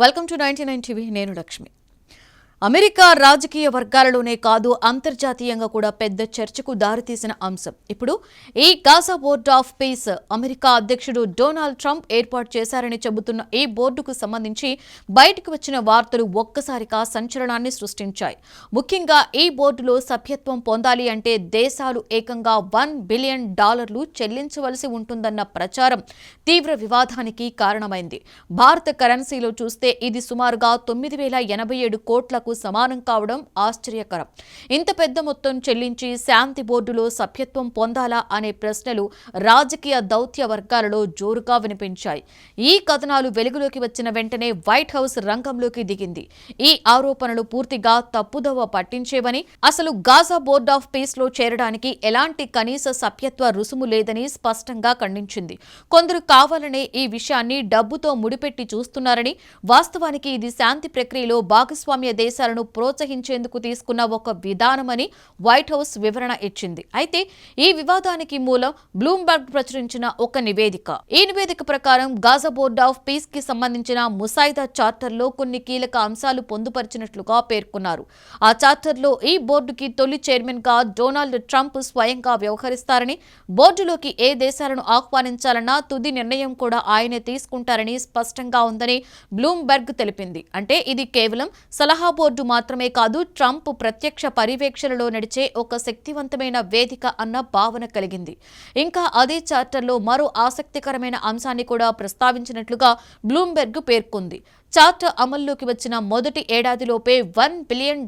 Welcome to 99 TV. నేను Lakshmi. America రాజకీయ వర్గాలలోనే కాదు అంతర్జాతీయంగా కూడా పెద్ద చర్చకు దారితీసిన అంశం ఇప్పుడు ఈ Gaza board of piece. America అధ్యక్షుడు డొనాల్డ్ ట్రంప్ ఏర్పాటు చేశారని చెబుతున్న ఈ బోర్డుకు సంబంధించి బయటకు వచ్చిన వార్తలు ఒక్కసారిగా సంచలనాన్ని సృష్టించాయి. ముఖ్యంగా ఈ బోర్డులో సభ్యత్వం పొందాలి అంటే దేశాలు ఏకంగా $1 బిలియన్ చెల్లించవలసి ఉంటుందన్న ప్రచారం తీవ్ర వివాదానికి కారణమైంది. భారత కరెన్సీలో చూస్తే ఇది సుమారుగా 9,087 కోట్లకు సమానం కావడం ఆశ్చర్యకరం. ఇంత పెద్ద మొత్తం చెల్లించి శాంతి బోర్డులో సభ్యత్వం పొందాలా అనే ప్రశ్నలు రాజకీయ దౌత్య వర్గాలలో జోరుగా వినిపించాయి. ఈ కథనాలు వెలుగులోకి వచ్చిన వెంటనే వైట్ హౌస్ రంగంలోకి దిగింది. ఈ ఆరోపణలు పూర్తిగా తప్పుదోవ పట్టించేవని, అసలు గాజా బోర్డ్ ఆఫ్ పీస్ లో చేరడానికి ఎలాంటి కనీస సభ్యత్వ రుసుము లేదని స్పష్టంగా ఖండించింది. కొందరు కావాలనే ఈ విషయాన్ని డబ్బుతో ముడిపెట్టి చూస్తున్నారని, వాస్తవానికి ఇది శాంతి ప్రక్రియలో భాగస్వామ్య దేశాలను ప్రోత్సహించేందుకు తీసుకున్న ఒక విధానమని వైట్ హౌస్ వివరణ ఇచ్చింది. అయితే ఈ వివాదానికి మూలం బ్లూంబర్గ్ ప్రచురించిన ఒక నివేదిక. ఈ నివేదిక ప్రకారం గాజా బోర్డ్ ఆఫ్ పీస్ కి సంబంధించిన ముసాయిదా చార్టర్లో కొన్ని కీలక అంశాలు పొందుపరిచినట్లుగా పేర్కొన్నారు. ఆ చార్టర్లో ఈ బోర్డుకి తొలి చైర్మన్ గా డొనాల్డ్ ట్రంప్ స్వయంగా వ్యవహరిస్తారని, బోర్డులోకి ఏ దేశాలను ఆహ్వానించాలన్నా తుది నిర్ణయం కూడా ఆయనే తీసుకుంటారని స్పష్టంగా ఉందని బ్లూంబర్గ్ తెలిపింది. అంటే ఇది కేవలం సలహా బోర్డు మాత్రమే కాదు, ట్రంప్ ప్రత్యక్ష పర్యవేక్షణలో నడిచే ఒక శక్తివంతమైన వేదిక అన్న భావన కలిగింది. ఇంకా అదే చార్టర్లో మరో ఆసక్తికరమైన అంశాన్ని కూడా ప్రస్తావించినట్లుగా బ్లూంబెర్గ్ పేర్కొంది. చార్టర్ అమల్లోకి వచ్చిన మొదటి ఏడాదిలోపే $1 బిలియన్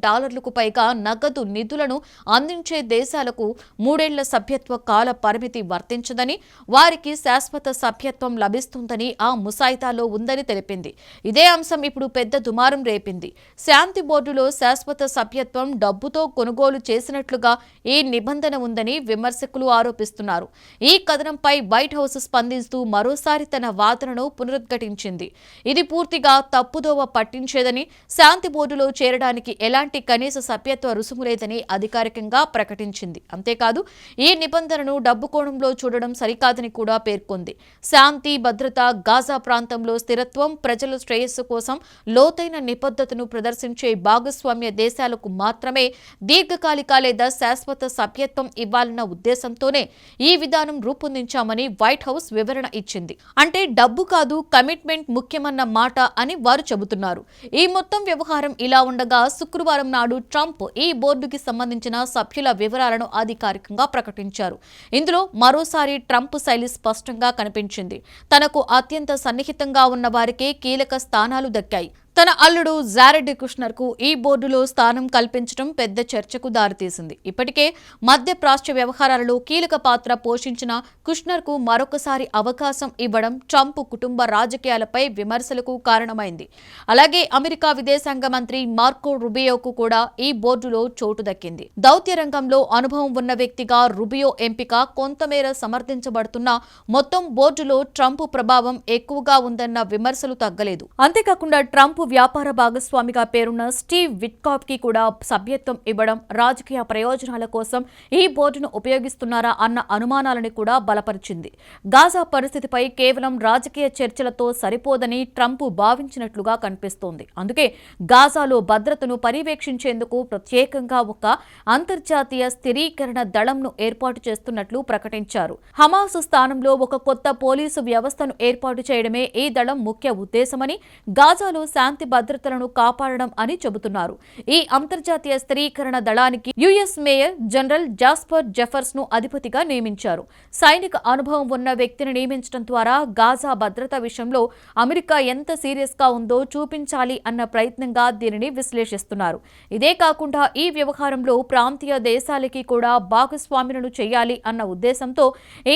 పైగా నగదు నిధులను అందించే దేశాలకు 3 ఏళ్ల సభ్యత్వ కాల పరిమితి వర్తించదని, వారికి శాశ్వత సభ్యత్వం లభిస్తుందని ఆ ముసాయిదాలో ఉందని తెలిపింది. ఇదే అంశం ఇప్పుడు పెద్ద దుమారం రేపింది. శాంతి బోర్డులో శాశ్వత సభ్యత్వం డబ్బుతో కొనుగోలు చేసినట్లుగా ఈ నిబంధన ఉందని విమర్శకులు ఆరోపిస్తున్నారు. ఈ కథనంపై వైట్ హౌస్ స్పందిస్తూ మరోసారి తన వాదనను పునరుద్ఘాటించింది. ఇది పూర్తిగా తప్పుదోవ పట్టించేదని, శాంతి బోర్డులో చేరడానికి ఎలాంటి కనీస సభ్యత్వ రుసుము లేదని అధికారికంగా ప్రకటించింది. అంతేకాదు ఈ నిబంధనను డబ్బు కోణంలో చూడడం సరికాదని కూడా పేర్కొంది. శాంతి, భద్రత, గాజా ప్రాంతంలో స్థిరత్వం, ప్రజల శ్రేయస్సు కోసం లోతైన నిబద్ధతను ప్రదర్శించే భాగస్వామ్య దేశాలకు మాత్రమే దీర్ఘకాలిక లేదా శాశ్వత సభ్యత్వం ఇవ్వాలన్న ఉద్దేశంతోనే ఈ విధానం రూపొందించామని వైట్ హౌస్ వివరణ ఇచ్చింది. అంటే డబ్బు కాదు, కమిట్మెంట్ ముఖ్యమన్న మాట అని వారు చెబుతున్నారు. ఈ మొత్తం వ్యవహారం ఇలా ఉండగా శుక్రవారం నాడు ట్రంప్ ఈ బోర్డుకి సంబంధించిన సభ్యుల వివరాలను అధికారికంగా ప్రకటించారు. ఇందులో మరోసారి ట్రంప్ శైలి స్పష్టంగా కనిపించింది. తనకు అత్యంత సన్నిహితంగా ఉన్న వారికే కీలక స్థానాలు దక్కాయి. తన అల్లుడు జారెడ్ కుష్నర్ కు ఈ బోర్డులో స్థానం కల్పించడం పెద్ద చర్చకు దారితీసింది. ఇప్పటికే మధ్యప్రాచ్య వ్యవహారాలలో కీలక పాత్ర పోషించిన కుష్నర్ కు మరొకసారి అవకాశం ఇవ్వడం ట్రంప్ కుటుంబ రాజకీయాలపై విమర్శలకు కారణమైంది. అలాగే అమెరికా విదేశాంగ మంత్రి మార్కో రుబియోకు కూడా ఈ బోర్డులో చోటు దక్కింది. దౌత్య రంగంలో అనుభవం ఉన్న వ్యక్తిగా రుబియో ఎంపిక కొంతమేర సమర్థించబడుతున్న మొత్తం బోర్డులో ట్రంప్ ప్రభావం ఎక్కువగా ఉందన్న విమర్శలు తగ్గలేదు. అంతేకాకుండా ట్రంప్ వ్యాపార భాగస్వామిగా పేరున్న స్టీవ్ విట్కాఫ్ కి కూడా సభ్యత్వం ఇవ్వడం రాజకీయ ప్రయోజనాల కోసం ఈ బోర్డును ఉపయోగిస్తున్నారా అన్న అనుమానాలను కూడా బలపరిచింది. గాజా పరిస్థితిపై కేవలం రాజకీయ చర్చలతో సరిపోదని ట్రంప్ భావించినట్లుగా కనిపిస్తోంది. అందుకే గాజాలో భద్రతను పర్యవేక్షించేందుకు ప్రత్యేకంగా ఒక అంతర్జాతీయ స్థిరీకరణ దళంను ఏర్పాటు చేస్తున్నట్లు ప్రకటించారు. హమాస్ స్థానంలో ఒక కొత్త పోలీసు వ్యవస్థను ఏర్పాటు చేయడమే ఈ దళం ముఖ్య ఉద్దేశమని, గాజాలో శాంతి భద్రతలను కాపాడడం అని చెబుతున్నారు. ఈ అంతర్జాతీయ స్థిరీకరణ దళానికి యుఎస్ మేయర్ జనరల్ జాస్పర్ జెఫర్స్ ను అధిపతిగా నియమించారు. సైనిక అనుభవం ఉన్న వ్యక్తిని నియమించడం ద్వారా గాజా భద్రత విషయంలో అమెరికా ఎంత సీరియస్ గా ఉందో చూపించాలి అన్న ప్రయత్నంగా దీనిని విశ్లేషిస్తున్నారు. ఇదే కాకుండా ఈ వ్యవహారంలో ప్రాంతీయ దేశాలకి కూడా భాగస్వామ్యులను చేయాలి అన్న ఉద్దేశంతో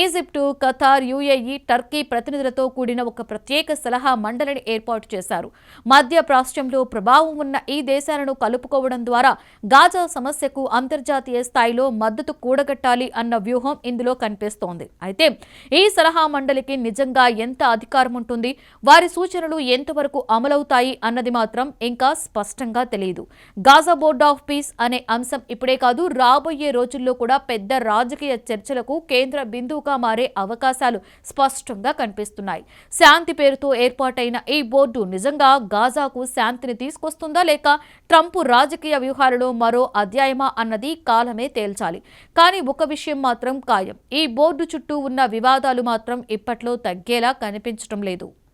ఈజిప్టు, ఖతార్, యుఏఈ, టర్కీ ప్రతినిధులతో కూడిన ఒక ప్రత్యేక సలహా మండలిని ఏర్పాటు చేశారు. మధ్య ప్రాచ్యంలో ప్రభావం ఉన్న ఈ దేశాలను కలుపుకోవడం ద్వారా గాజా సమస్యకు అంతర్జాతీయ స్థాయిలో మద్దతు కూడగట్టాలి అన్న వ్యూహం ఇందులో కనిపిస్తోంది. అయితే ఈ సలహా మండలికి నిజంగా ఎంత అధికారం ఉంటుంది, వారి సూచనలు ఎంతవరకు అమలవుతాయి అన్నది మాత్రం ఇంకా స్పష్టంగా తెలియదు. గాజా బోర్డ్ ఆఫ్ పీస్ అనే అంశం ఇప్పుడే కాదు, రాబోయే రోజుల్లో కూడా పెద్ద రాజకీయ చర్చలకు కేంద్ర బిందువుగా మారే అవకాశాలు స్పష్టంగా కనిపిస్తున్నాయి. శాంతి పేరుతో ఏర్పాటైన ఈ బోర్డు నిజంగా గాజా గాజాకు శాంతిని తీసుకొస్తుందా లేక ట్రంప్ రాజకీయ వ్యూహాలలో మరో అధ్యాయమా అన్నది కాలమే తేల్చాలి. కానీ ఒక విషయం మాత్రం ఖాయం, ఈ బోర్డు చుట్టూ ఉన్న వివాదాలు మాత్రం ఇప్పట్లో తగ్గేలా కనిపించడం లేదు.